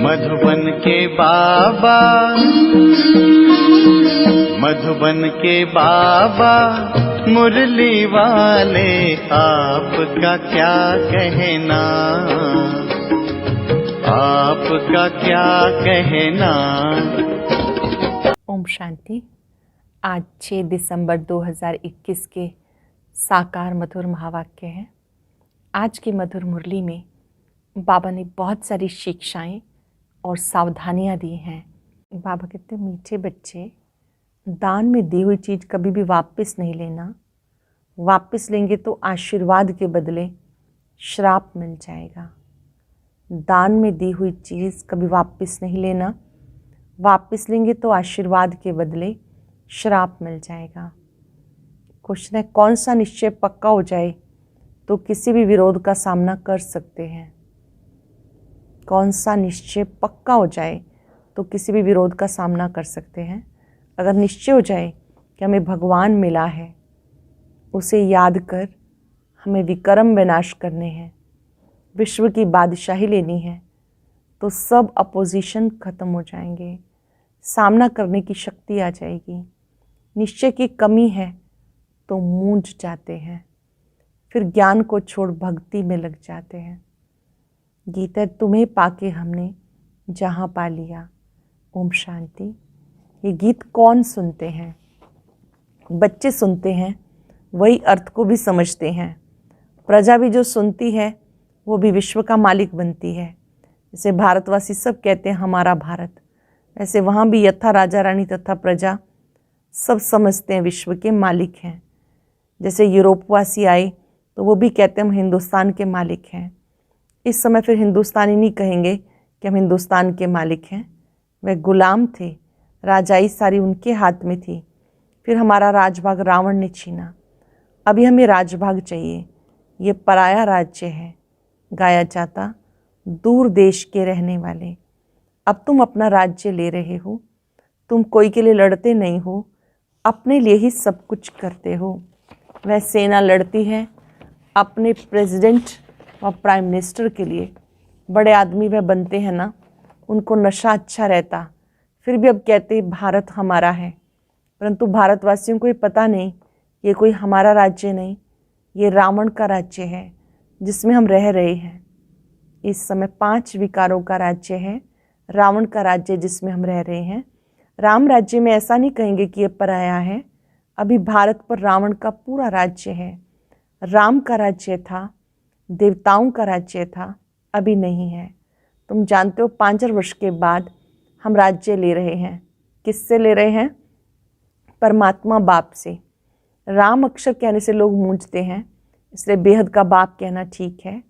मधुबन के बाबा, मधुबन के बाबा मुरली वाले, आपका क्या कहना, आपका क्या कहना। ओम शांति। आज 6 दिसंबर 2021 के साकार मधुर महावाक्य हैं। आज की मधुर मुरली में बाबा ने बहुत सारी शिक्षाएं और सावधानियां दी हैं। बाबा कहते हैं, मीठे बच्चे, दान में दी हुई चीज़ कभी भी वापस नहीं लेना। वापस लेंगे तो आशीर्वाद के बदले श्राप मिल जाएगा। दान में दी हुई चीज़ कभी वापस नहीं लेना। वापस लेंगे तो आशीर्वाद के बदले श्राप मिल जाएगा। क्वेश्चन है, कौन सा निश्चय पक्का हो जाए तो किसी भी विरोध का सामना कर सकते हैं। कौन सा निश्चय पक्का हो जाए तो किसी भी विरोध का सामना कर सकते हैं। अगर निश्चय हो जाए कि हमें भगवान मिला है, उसे याद कर हमें विक्रम विनाश करने हैं, विश्व की बादशाही लेनी है, तो सब अपोजिशन खत्म हो जाएंगे, सामना करने की शक्ति आ जाएगी। निश्चय की कमी है तो मूंझ जाते हैं, फिर ज्ञान को छोड़ भक्ति में लग जाते हैं। गीता, तुम्हें पाके हमने जहाँ पा लिया। ओम शांति। ये गीत कौन सुनते हैं? बच्चे सुनते हैं, वही अर्थ को भी समझते हैं। प्रजा भी जो सुनती है वो भी विश्व का मालिक बनती है। जैसे भारतवासी सब कहते हैं हमारा भारत, वैसे वहाँ भी यथा राजा रानी तथा प्रजा सब समझते हैं विश्व के मालिक हैं। जैसे यूरोपवासी आए तो वो भी कहते हैं हम हिंदुस्तान के मालिक हैं। इस समय फिर हिंदुस्तानी नहीं कहेंगे कि हम हिंदुस्तान के मालिक हैं, वह गुलाम थे, राजाई सारी उनके हाथ में थी। फिर हमारा राजभाग रावण ने छीना, अभी हमें राजभाग चाहिए। ये पराया राज्य है, गाया जाता दूर देश के रहने वाले। अब तुम अपना राज्य ले रहे हो, तुम कोई के लिए लड़ते नहीं हो, अपने लिए ही सब कुछ करते हो। वह सेना लड़ती है अपने प्रेसिडेंट और प्राइम मिनिस्टर के लिए। बड़े आदमी वह बनते हैं ना, उनको नशा अच्छा रहता, फिर भी अब कहते भारत हमारा है। परंतु भारतवासियों को ये पता नहीं, ये कोई हमारा राज्य नहीं, ये रावण का राज्य है जिसमें हम रह रहे हैं। इस समय 5 विकारों का राज्य है, रावण का राज्य जिसमें हम रह रहे हैं। राम राज्य में ऐसा नहीं कहेंगे कि ये पराया है। अभी भारत पर रावण का पूरा राज्य है। राम का राज्य था, देवताओं का राज्य था, अभी नहीं है। तुम जानते हो 5 वर्ष के बाद हम राज्य ले रहे हैं। किससे ले रहे हैं? परमात्मा बाप से। राम अक्षर कहने से लोग मूंझते हैं, इसलिए बेहद का बाप कहना ठीक है।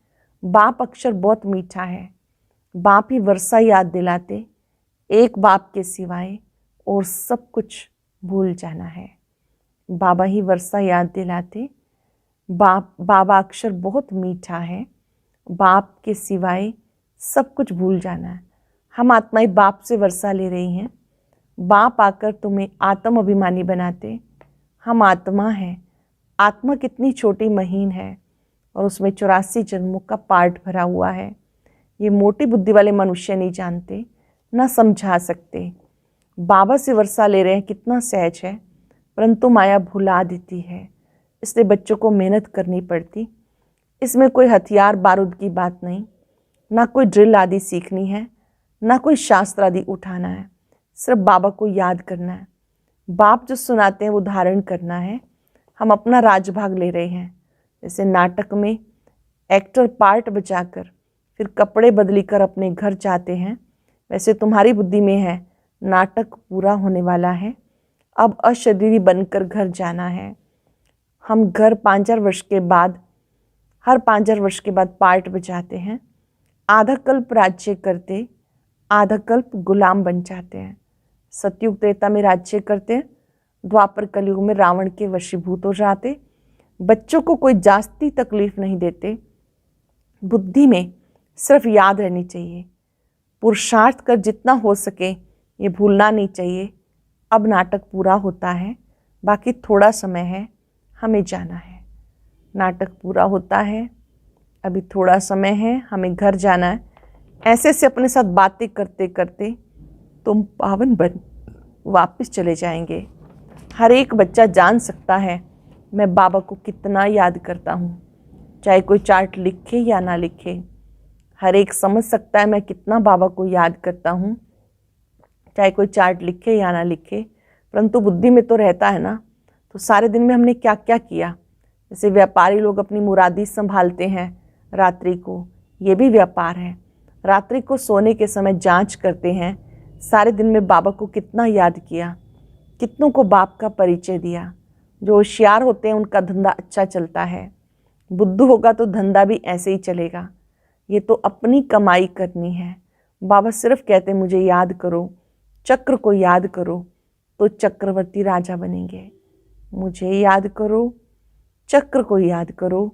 बाप अक्षर बहुत मीठा है। बाप ही वर्षा याद दिलाते, एक बाप के सिवाय और सब कुछ भूल जाना है। बाबा ही वर्षा याद दिलाते। बाबा अक्षर बहुत मीठा है, बाप के सिवाय सब कुछ भूल जाना है। हम आत्माएं बाप से वर्षा ले रही हैं। बाप आकर तुम्हें आत्म अभिमानी बनाते। हम आत्मा हैं। आत्मा कितनी छोटी महीन है और उसमें 84 जन्मों का पार्ट भरा हुआ है। ये मोटी बुद्धि वाले मनुष्य नहीं जानते, ना समझा सकते। बाबा से वर्षा ले रहे हैं, कितना सहज है, परंतु माया भुला देती है। इसलिए बच्चों को मेहनत करनी पड़ती। इसमें कोई हथियार बारूद की बात नहीं, ना कोई ड्रिल आदि सीखनी है, ना कोई शास्त्र आदि उठाना है। सिर्फ बाबा को याद करना है। बाप जो सुनाते हैं वो धारण करना है। हम अपना राजभाग ले रहे हैं। जैसे नाटक में एक्टर पार्ट बचाकर फिर कपड़े बदली कर अपने घर जाते हैं, वैसे तुम्हारी बुद्धि में है नाटक पूरा होने वाला है, अब अशरीरी बनकर घर जाना है। हम घर 5 वर्ष के बाद, हर 5 वर्ष के बाद पार्ट बचाते हैं। आधा कल्प राज्य करते, आधा कल्प गुलाम बन जाते हैं। सतयुग त्रेता में राज्य करते, द्वापर कलयुग में रावण के वशीभूत हो जाते। बच्चों को कोई जास्ती तकलीफ नहीं देते। बुद्धि में सिर्फ याद रहनी चाहिए। पुरुषार्थ कर जितना हो सके ये भूलना नहीं चाहिए। अब नाटक पूरा होता है, बाकी थोड़ा समय है, हमें जाना है। नाटक पूरा होता है, अभी थोड़ा समय है, हमें घर जाना है। ऐसे ऐसे अपने साथ बातें करते करते तुम पावन बन वापस चले जाएंगे। हर एक बच्चा जान सकता है मैं बाबा को कितना याद करता हूँ, चाहे कोई चार्ट लिखे या ना लिखे। हर एक समझ सकता है मैं कितना बाबा को याद करता हूँ, चाहे कोई चार्ट लिखे या ना लिखे। परंतु बुद्धि में तो रहता है ना। तो सारे दिन में हमने क्या क्या किया। जैसे व्यापारी लोग अपनी मुरादी संभालते हैं रात्रि को, ये भी व्यापार है। रात्रि को सोने के समय जांच करते हैं सारे दिन में बाबा को कितना याद किया, कितनों को बाप का परिचय दिया। जो होशियार होते हैं उनका धंधा अच्छा चलता है। बुद्धू होगा तो धंधा भी ऐसे ही चलेगा। ये तो अपनी कमाई करनी है। बाबा सिर्फ कहते मुझे याद करो, चक्र को याद करो तो चक्रवर्ती राजा बनेंगे। मुझे याद करो, चक्र को याद करो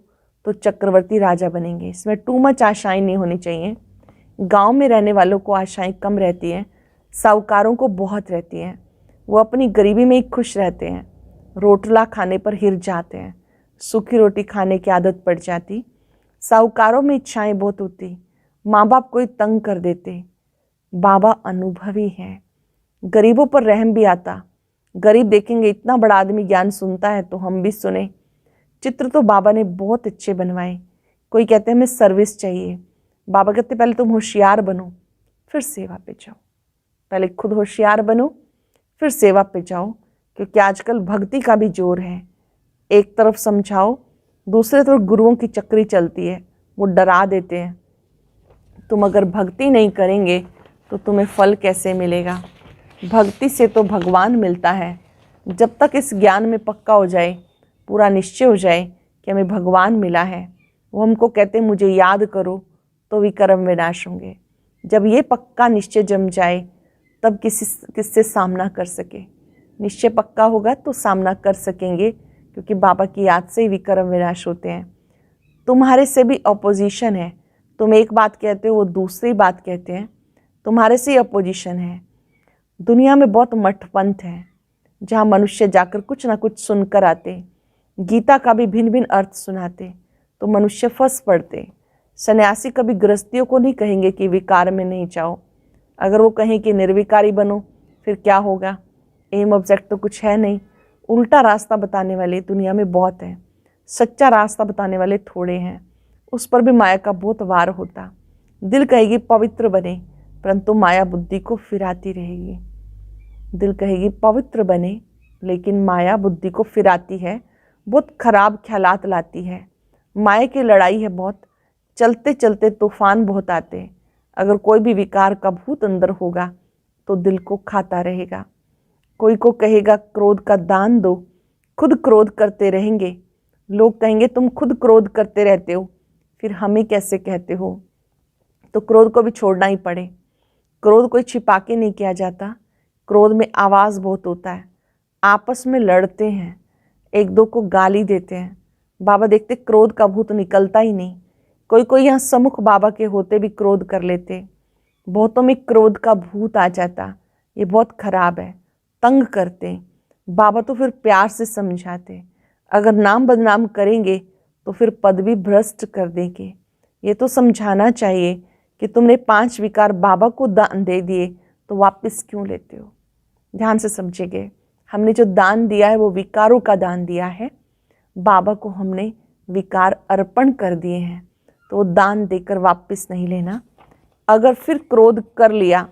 तो चक्रवर्ती राजा बनेंगे। इसमें टू मच आशाएं नहीं होनी चाहिए। गांव में रहने वालों को आशाएं कम रहती हैं, साहूकारों को बहुत रहती हैं। वो अपनी गरीबी में ही खुश रहते हैं। रोटला खाने पर हिर जाते हैं, सूखी रोटी खाने की आदत पड़ जाती। साहूकारों में इच्छाएं बहुत होती, माँ बाप को ही तंग कर देते। बाबा अनुभवी हैं, गरीबों पर रहम भी आता। गरीब देखेंगे इतना बड़ा आदमी ज्ञान सुनता है तो हम भी सुने। चित्र तो बाबा ने बहुत अच्छे बनवाए। कोई कहते हैं हमें सर्विस चाहिए, बाबा कहते पहले तुम होशियार बनो फिर सेवा पे जाओ। पहले खुद होशियार बनो फिर सेवा पे जाओ, क्योंकि आजकल भक्ति का भी जोर है। एक तरफ समझाओ, दूसरे तरफ गुरुओं की चक्री चलती है, वो डरा देते हैं। तुम अगर भक्ति नहीं करेंगे तो तुम्हें फल कैसे मिलेगा। भक्ति से तो भगवान मिलता है। जब तक इस ज्ञान में पक्का हो जाए, पूरा निश्चय हो जाए कि हमें भगवान मिला है, वो हमको कहते हैं मुझे याद करो तो विकर्म विनाश होंगे। जब ये पक्का निश्चय जम जाए तब किससे सामना कर सके। निश्चय पक्का होगा तो सामना कर सकेंगे, क्योंकि बाबा की याद से ही विकर्म विनाश होते हैं। तुम्हारे से भी अपोजिशन है। तुम एक बात कहते हो, वो दूसरी बात कहते हैं। तुम्हारे से ही अपोजिशन है। दुनिया में बहुत मठपंथ है, जहाँ मनुष्य जाकर कुछ ना कुछ सुनकर आते। गीता का भी भिन्न भिन्न अर्थ सुनाते तो मनुष्य फंस पड़ते। सन्यासी कभी गृहस्थियों को नहीं कहेंगे कि विकार में नहीं जाओ। अगर वो कहें कि निर्विकारी बनो, फिर क्या होगा। एम ऑब्जेक्ट तो कुछ है नहीं। उल्टा रास्ता बताने वाले दुनिया में बहुत हैं, सच्चा रास्ता बताने वाले थोड़े हैं। उस पर भी माया का बहुत वार होता। दिल कहेगी पवित्र बने, परंतु माया बुद्धि को फिराती रहेगी। दिल कहेगी पवित्र बने, लेकिन माया बुद्धि को फिराती है, बहुत खराब ख्यालात लाती है। माया की लड़ाई है बहुत। चलते चलते तूफान बहुत आते। अगर कोई भी विकार का भूत अंदर होगा तो दिल को खाता रहेगा। कोई को कहेगा क्रोध का दान दो, खुद क्रोध करते रहेंगे। लोग कहेंगे तुम खुद क्रोध करते रहते हो, फिर हमें कैसे कहते हो। तो क्रोध को भी छोड़ना ही पड़े। क्रोध कोई छिपा के नहीं किया जाता। क्रोध में आवाज़ बहुत होता है। आपस में लड़ते हैं, एक दो को गाली देते हैं। बाबा देखते क्रोध का भूत निकलता ही नहीं। कोई कोई यहाँ सम्मुख बाबा के होते भी क्रोध कर लेते। बहुतों में क्रोध का भूत आ जाता। ये बहुत खराब है, तंग करते। बाबा तो फिर प्यार से समझाते। अगर नाम बदनाम करेंगे तो फिर पद भी भ्रष्ट कर देंगे। ये तो समझाना चाहिए कि तुमने 5 विकार बाबा को दान दे दिए तो वापस क्यों लेते हो। ध्यान से समझेंगे, हमने जो दान दिया है वो विकारों का दान दिया है। बाबा को हमने विकार अर्पण कर दिए हैं, तो वो दान देकर वापस नहीं लेना। अगर फिर क्रोध कर लिया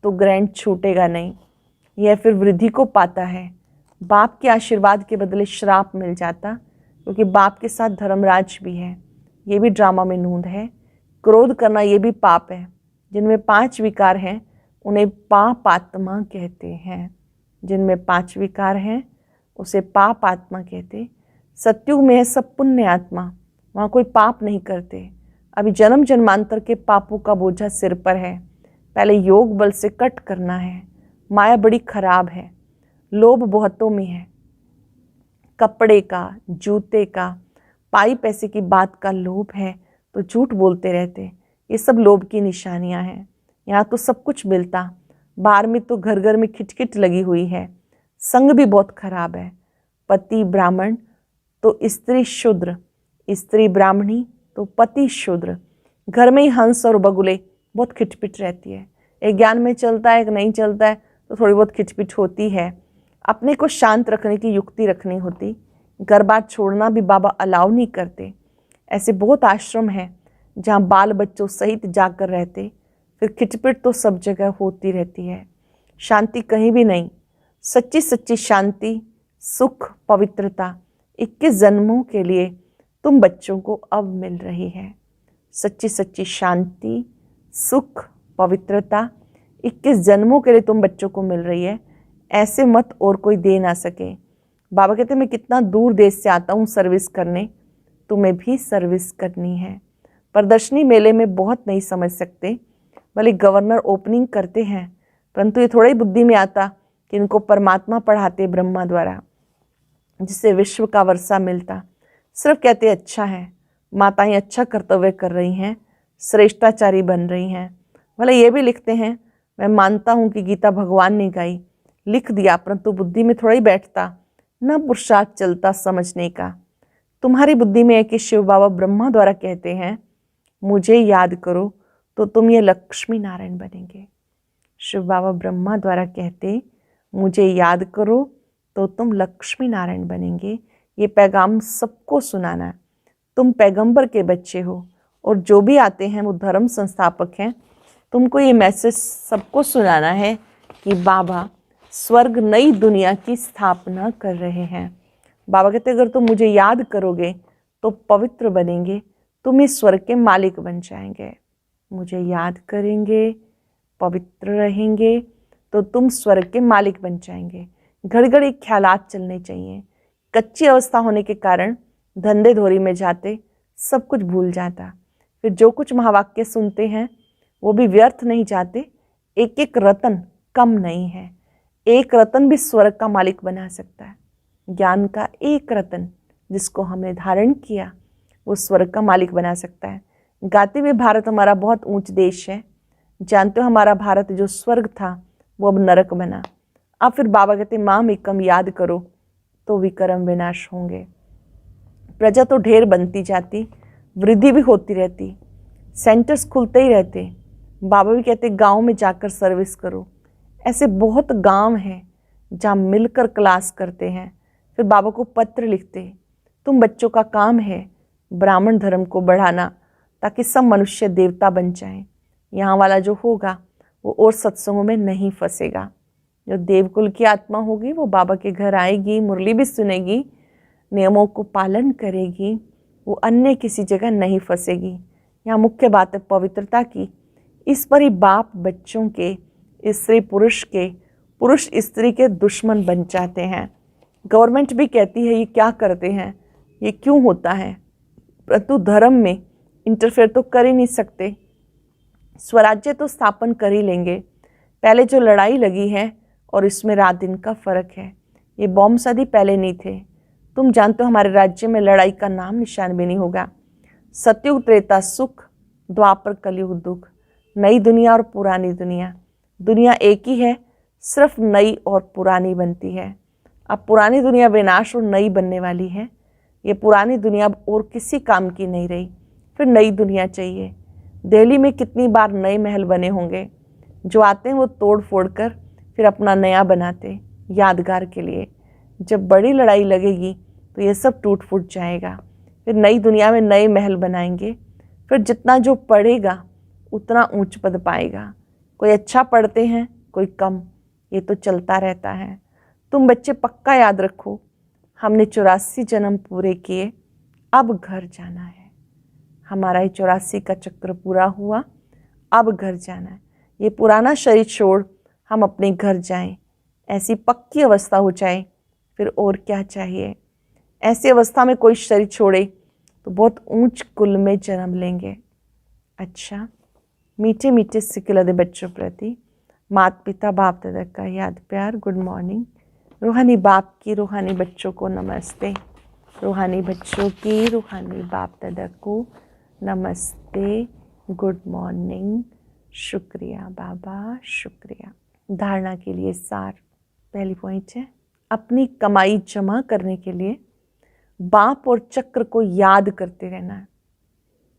तो ग्रैंड छूटेगा नहीं, यह फिर वृद्धि को पाता है। बाप के आशीर्वाद के बदले श्राप मिल जाता, क्योंकि बाप के साथ धर्मराज भी है। ये भी ड्रामा में नूंद है। क्रोध करना ये भी पाप है। जिनमें 5 विकार हैं उन्हें पाप आत्मा कहते हैं। जिनमें 5 विकार हैं उसे पाप आत्मा कहते। सत्युग में है सब पुण्य आत्मा, वहाँ कोई पाप नहीं करते। अभी जन्म जन्मांतर के पापों का बोझा सिर पर है। पहले योग बल से कट करना है। माया बड़ी खराब है। लोभ बहुतों में है। कपड़े का, जूते का, पाई पैसे की बात का लोभ है तो झूठ बोलते रहते। ये सब लोभ की निशानियां हैं। यहाँ तो सब कुछ मिलता, बाहर में तो घर घर में खिटखिट लगी हुई है। संग भी बहुत खराब है। पति ब्राह्मण तो स्त्री शूद्र, स्त्री ब्राह्मणी तो पति शूद्र। घर में ही हंस और बगुले बहुत खिटपिट रहती है। एक ज्ञान में चलता है, एक नहीं चलता है, तो थोड़ी बहुत खिटपिट होती है। अपने को शांत रखने की युक्ति रखनी होती। घर बार छोड़ना भी बाबा अलाउ नहीं करते। ऐसे बहुत आश्रम हैं जहाँ बाल बच्चों सहित जाकर रहते, फिर खिटपिट तो सब जगह होती रहती है। शांति कहीं भी नहीं। सच्ची सच्ची शांति, सुख, पवित्रता 21 जन्मों के लिए तुम बच्चों को अब मिल रही है। सच्ची सच्ची शांति, सुख, पवित्रता 21 जन्मों के लिए तुम बच्चों को मिल रही है। ऐसे मत और कोई दे ना सके। बाबा कहते मैं कितना दूर देश से आता हूँ सर्विस करने, तुम्हें भी सर्विस करनी है। प्रदर्शनी मेले में बहुत नहीं समझ सकते, भले गवर्नर ओपनिंग करते हैं, परंतु ये थोड़ा ही बुद्धि में आता कि इनको परमात्मा पढ़ाते ब्रह्मा द्वारा, जिससे विश्व का वर्षा मिलता। सिर्फ कहते अच्छा है, माताएं अच्छा कर्तव्य कर रही हैं, श्रेष्ठाचारी बन रही हैं। भले ये भी लिखते हैं, मैं मानता हूँ कि गीता भगवान ने गाई, लिख दिया, परंतु बुद्धि में थोड़ा ही बैठता, न पुरुषार्थ चलता समझने का। तुम्हारी बुद्धि में है कि शिव बाबा ब्रह्मा द्वारा कहते हैं मुझे याद करो तो तुम ये लक्ष्मी नारायण बनेंगे। शिव बाबा ब्रह्मा द्वारा कहते मुझे याद करो तो तुम लक्ष्मी नारायण बनेंगे। ये पैगाम सबको सुनाना है। तुम पैगंबर के बच्चे हो और जो भी आते हैं वो धर्म संस्थापक हैं। तुमको ये मैसेज सबको सुनाना है कि बाबा स्वर्ग नई दुनिया की स्थापना कर रहे हैं। बाबा कहते अगर तुम मुझे याद करोगे तो पवित्र बनेंगे, तुम इस स्वर्ग के मालिक बन जाएंगे। मुझे याद करेंगे, पवित्र रहेंगे तो तुम स्वर्ग के मालिक बन जाएंगे। घड़ी घड़ी ख्यालात चलने चाहिए। कच्ची अवस्था होने के कारण धंधे धोरी में जाते सब कुछ भूल जाता। फिर जो कुछ महावाक्य सुनते हैं वो भी व्यर्थ नहीं जाते। एक एक रतन कम नहीं है। एक रतन भी स्वर्ग का मालिक बना सकता है। ज्ञान का एक रतन जिसको हमने धारण किया वो स्वर्ग का मालिक बना सकता है। गाते हुए भारत हमारा बहुत ऊंच देश है। जानते हो हमारा भारत जो स्वर्ग था वो अब नरक बना। अब फिर बाबा कहते माम एकम याद करो तो विक्रम विनाश होंगे। प्रजा तो ढेर बनती जाती, वृद्धि भी होती रहती, सेंटर्स खुलते ही रहते। बाबा भी कहते गांव में जाकर सर्विस करो। ऐसे बहुत गांव हैं जहाँ मिलकर क्लास करते हैं, फिर बाबा को पत्र लिखते। तुम बच्चों का काम है ब्राह्मण धर्म को बढ़ाना ताकि सब मनुष्य देवता बन जाएं। यहाँ वाला जो होगा वो और सत्संगों में नहीं फंसेगा। जो देवकुल की आत्मा होगी वो बाबा के घर आएगी, मुरली भी सुनेगी, नियमों को पालन करेगी, वो अन्य किसी जगह नहीं फंसेगी। यहाँ मुख्य बात है पवित्रता की। इस पर ही बाप बच्चों के, स्त्री पुरुष के, पुरुष स्त्री के दुश्मन बन जाते हैं। गवर्नमेंट भी कहती है ये क्या करते हैं, ये क्यों होता है, परंतु धर्म में इंटरफेयर तो कर ही नहीं सकते। स्वराज्य तो स्थापन कर ही लेंगे। पहले जो लड़ाई लगी है और इसमें रात दिन का फर्क है। ये बॉम्ब शादी पहले नहीं थे। तुम जानते हो हमारे राज्य में लड़ाई का नाम निशान भी नहीं होगा। सतयुग त्रेता सुख, द्वापर कलयुग दुख। नई दुनिया और पुरानी दुनिया, दुनिया एक ही है, सिर्फ नई और पुरानी बनती है। अब पुरानी दुनिया विनाश और नई बनने वाली है। ये पुरानी दुनिया अब और किसी काम की नहीं रही, फिर नई दुनिया चाहिए। दिल्ली में कितनी बार नए महल बने होंगे। जो आते हैं वो तोड़ फोड़ कर फिर अपना नया बनाते यादगार के लिए। जब बड़ी लड़ाई लगेगी तो ये सब टूट फूट जाएगा। फिर नई दुनिया में नए महल बनाएंगे। फिर जितना जो पढ़ेगा उतना ऊंच पद पाएगा। कोई अच्छा पढ़ते हैं, कोई कम, ये तो चलता रहता है। तुम बच्चे पक्का याद रखो, हमने 84 जन्म पूरे किए, अब घर जाना है। हमारा ये 84 का चक्र पूरा हुआ, अब घर जाना है। ये पुराना शरीर छोड़ हम अपने घर जाएं, ऐसी पक्की अवस्था हो जाए, फिर और क्या चाहिए। ऐसी अवस्था में कोई शरीर छोड़े तो बहुत ऊंच कुल में जन्म लेंगे। अच्छा, मीठे मीठे सिखिलदे बच्चों प्रति माता पिता बाप दादा का याद प्यार। Good morning. रूहानी बाप की रूहानी बच्चों को नमस्ते। रूहानी बच्चों की रूहानी बाप दादा को नमस्ते। Good morning. शुक्रिया बाबा, शुक्रिया। धारणा के लिए सार। पहली पॉइंट है अपनी कमाई जमा करने के लिए बाप और चक्र को याद करते रहना है।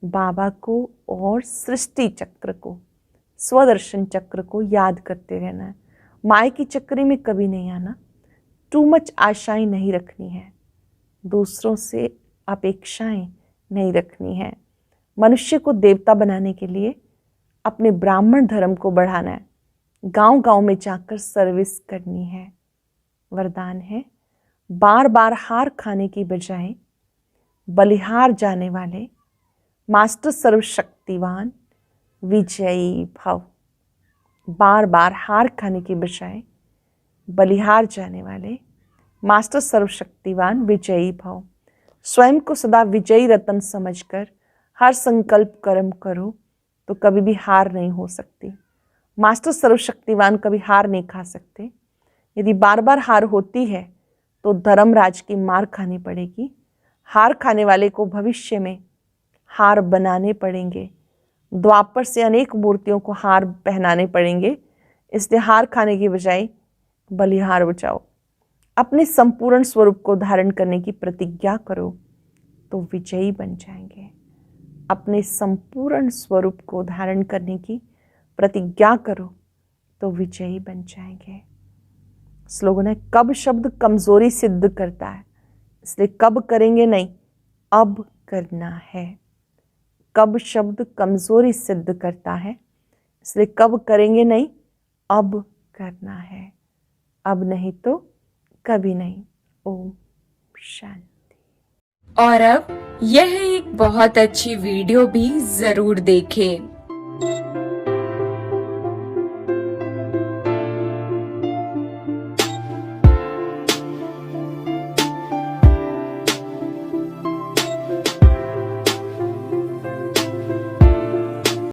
बाबा को और सृष्टि चक्र को स्वदर्शन चक्र को याद करते रहना है। माया की चक्री में कभी नहीं आना। टू मच आशाएं नहीं रखनी है। दूसरों से अपेक्षाएं नहीं रखनी है। मनुष्य को देवता बनाने के लिए अपने ब्राह्मण धर्म को बढ़ाना है। गांव गांव में जाकर सर्विस करनी है। वरदान है, बार बार हार खाने की बजाय बलिहार जाने वाले मास्टर सर्वशक्तिवान विजयी भव। बार बार हार खाने की बजाय बलिहार जाने वाले मास्टर सर्वशक्तिवान विजयी भव। स्वयं को सदा विजयी रत्न समझकर हर संकल्प कर्म करो तो कभी भी हार नहीं हो सकती। मास्टर सर्वशक्तिवान कभी हार नहीं खा सकते। यदि बार बार हार होती है तो धर्मराज की मार खानी पड़ेगी। हार खाने वाले को भविष्य में हार बनाने पड़ेंगे। द्वापर से अनेक मूर्तियों को हार पहनाने पड़ेंगे। इसलिए हार खाने की बजाय बलिहार बचाओ। अपने संपूर्ण स्वरूप को धारण करने की प्रतिज्ञा करो तो विजयी बन जाएंगे। अपने संपूर्ण स्वरूप को धारण करने की प्रतिज्ञा करो तो विजयी बन जाएंगे। स्लोगन है, कब शब्द कमजोरी सिद्ध करता है, इसलिए कब करेंगे नहीं, अब करना है। कब शब्द कमजोरी सिद्ध करता है, इसलिए कब करेंगे नहीं, अब करना है। अब नहीं तो कभी नहीं। ओम शांति। और अब यह एक बहुत अच्छी वीडियो भी जरूर देखें।